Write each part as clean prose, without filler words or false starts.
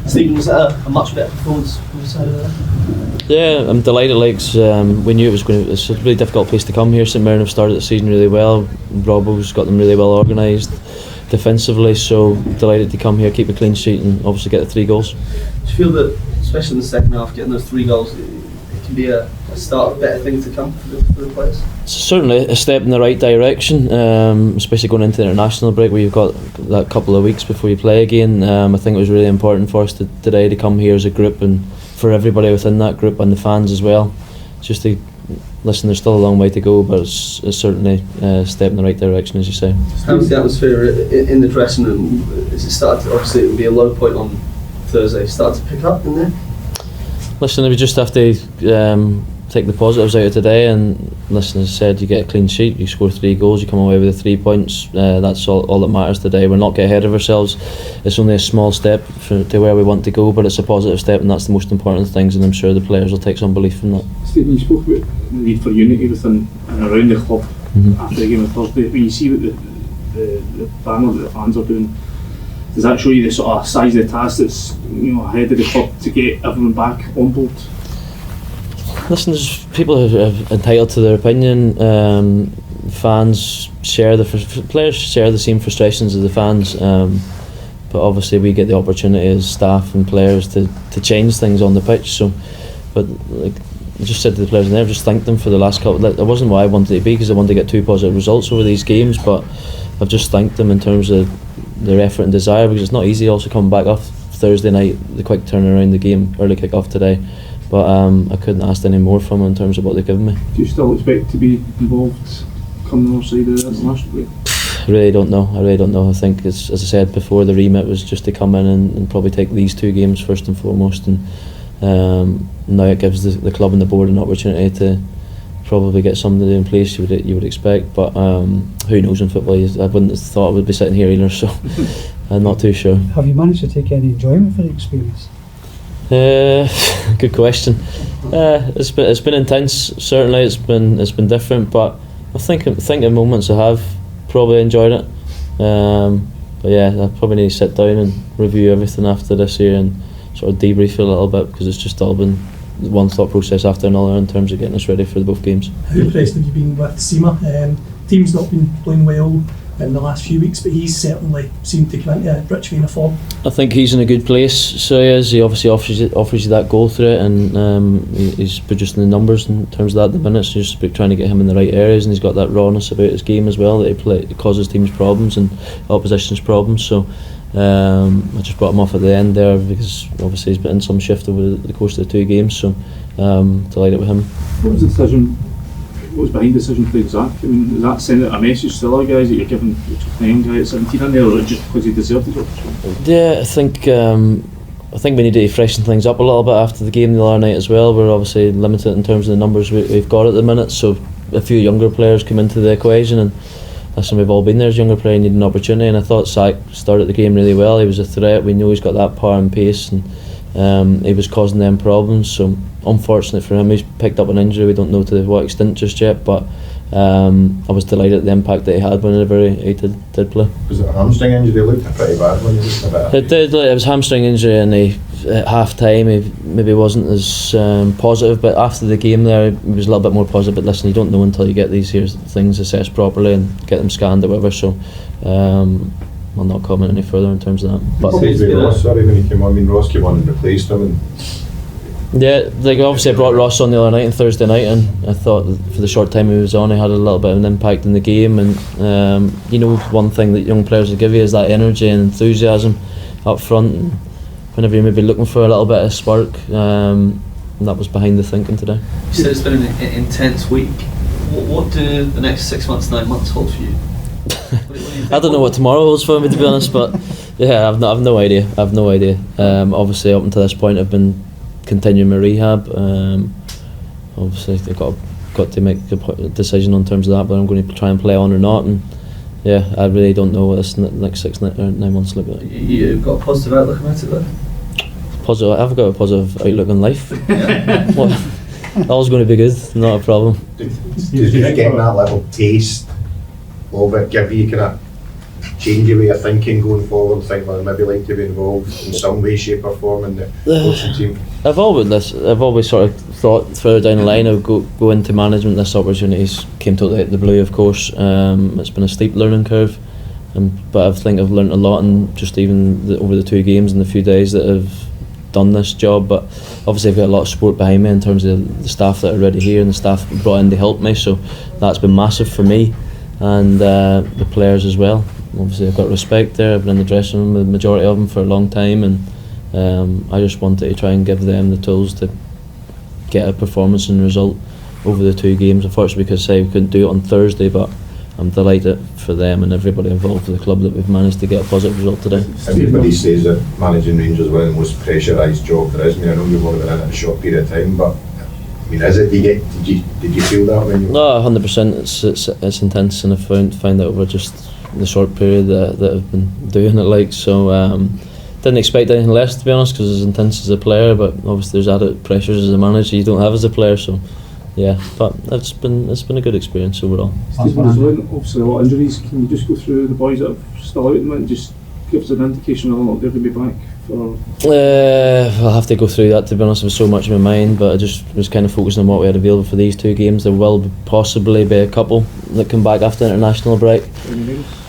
Stephen, was that a much better performance from your side of that? Yeah, I'm delighted. We knew it's a really difficult place to come here. St Mirren have started the season really well. Robbo's got them really well organised defensively, so delighted to come here, keep a clean sheet and obviously get the 3 goals. Do you feel that, especially in the second half, getting those 3 goals, it can be a start of better things to come for the players? It's certainly a step in the right direction, especially going into the international break where you've got that couple of weeks before you play again. I think it was really important for us today to come here as a group, and for everybody within that group and the fans as well. Just to listen, there's still a long way to go, but it's certainly a step in the right direction, as you say. How's the atmosphere in the dressing room? Is it started to, obviously it would be a low point on Thursday, start to pick up in there? Listen, we just have to take the positives out of today, and listen, as I said, you get a clean sheet, you score 3 goals, you come away with the 3 points. That's all that matters today. We're not getting ahead of ourselves. It's only a small step to where we want to go, but it's a positive step, and that's the most important things, and I'm sure the players will take some belief in that. Stephen, you spoke about the need for unity within and around the club after the game on Thursday. When you see what the banner that the fans are doing, does that show you the sort of size of the task that's ahead of the club to get everyone back on board? Listen, there's people who are entitled to their opinion. Fans share players share the same frustrations as the fans, but obviously we get the opportunity as staff and players to change things on the pitch. So, but like I just said to the players in there, I've just thanked them for the last couple. It wasn't what I wanted to be, because I wanted to get 2 positive results over these games, but I've just thanked them in terms of their effort and desire, because it's not easy also coming back off Thursday night, the quick turnaround, the game, early kick off today. But I couldn't ask any more from them in terms of what they've given me. Do you still expect to be involved come the other side of the international break? I really don't know. I think, as I said before, the remit was just to come in and probably take these 2 games first and foremost, and now it gives the club and the board an opportunity to probably get somebody in place you would expect, but who knows in football. I wouldn't have thought I would be sitting here either, so I'm not too sure. Have you managed to take any enjoyment from the experience? Good question. It's been intense. Certainly, it's been different, but I think in moments I have probably enjoyed it. But yeah, I probably need to sit down and review everything after this year and sort of debrief a little bit, because it's just all been one thought process after another in terms of getting us ready for both games. How impressed have you been with Seema? Team's not been playing well in the last few weeks, but he's certainly seemed to come into a rich vein of form. I think he's in a good place, so he is. He obviously offers you that goal through it, and he's producing the numbers in terms of that at the minute. So just trying to get him in the right areas, and he's got that rawness about his game as well that it causes teams problems and opposition's problems. So I just brought him off at the end there, because obviously he's been in some shift over the course of the 2 games. So delighted with him. What was the decision? What was behind the decision to play Zach? I mean, is that sending a message to the other guys that you're giving the young guy at 17 in there, or just because he deserved the opportunity? Yeah, I think we need to freshen things up a little bit after the game the other night as well. We're obviously limited in terms of the numbers we've got at the minute, so a few younger players come into the equation, and listen, we've all been there as younger player, need an opportunity, and I thought Zach started the game really well. He was a threat. We know he's got that power and pace, and he was causing them problems. So unfortunate for him, he's picked up an injury. We don't know to what extent just yet, but I was delighted at the impact that he had whenever he did play. Was it a hamstring injury? It looked pretty bad when you looked at it. It did. It was a hamstring injury, and at half time he maybe wasn't as positive, but after the game there he was a little bit more positive. But listen, you don't know until you get these things assessed properly and get them scanned or whatever, so I'll not comment any further in terms of that. But Ross, sorry, when he came on, I mean, Ross came on and replaced him, and yeah, like obviously I brought Ross on the other night, on Thursday night, and I thought that for the short time he was on, he had a little bit of an impact in the game. And one thing that young players will give you is that energy and enthusiasm up front, and whenever you're maybe looking for a little bit of spark, and that was behind the thinking today. You said it's been an intense week. What do the next 6 months, 9 months hold for you? I don't know what tomorrow holds for me, to be honest, but yeah, I've no idea. Obviously up until this point I've been continuing my rehab. Obviously I've got to make a decision on terms of that, but I'm going to try and play on or not, and yeah, I really don't know what this next 6 or 9 months look like. You've got a positive outlook about it though? Positive, I've got a positive outlook on life. All's going to be good, not a problem. did you getting that little taste of it give you kind of change your way of thinking going forward? Think well, maybe like to be involved in some way, shape or form in the coaching team? I've always sort of thought further down the line I would go into management. This opportunities came totally out of the blue, of course. It's been a steep learning curve, but I think I've learned a lot, and just even over the 2 games and the few days that I've done this job. But obviously I've got a lot of support behind me in terms of the staff that are already here and the staff brought in to help me, so that's been massive for me, and the players as well. Obviously I've got respect there. I've been in the dressing room with the majority of them for a long time, and I just wanted to try and give them the tools to get a performance and result over the 2 games. Unfortunately, because we couldn't do it on Thursday, but I'm delighted for them and everybody involved with the club that we've managed to get a positive result today. Everybody says that managing Rangers is one of the most pressurised jobs there is. I mean, I know you've only been in it a short period of time, but I mean, is it? Did you feel that when you? No, 100%. It's intense, and I found out over just the short period that I've been doing it. Like, so didn't expect anything less, to be honest, because as intense as a player, but obviously there's added pressures as a manager you don't have as a player. So yeah, but it's been a good experience overall. Stephen, as well, obviously a lot of injuries. Can you just go through the boys that are still out at the minute? Just give us an indication of how long they're going to be back for. I'll have to go through that, to be honest. With so much in my mind, but I just was kind of focusing on what we had available for these 2 games. There will possibly be a couple that come back after the international break.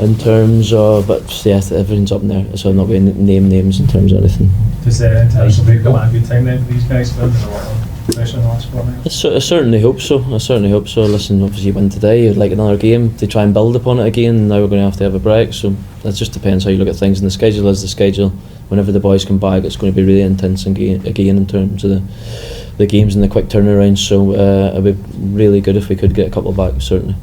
In terms of, but yeah, everything's up in there, so I'm not going to name names in terms of anything. Does the international break come at a good time then for these guys? There's a lot of pressure in the last 4 minutes. I certainly hope so. Listen, obviously you win today, you'd like another game to try and build upon it again, and now we're going to have a break, so that just depends how you look at things, and the schedule is the schedule. Whenever the boys come back, it's going to be really intense again in terms of the games and the quick turnaround, so it would be really good if we could get a couple back, certainly.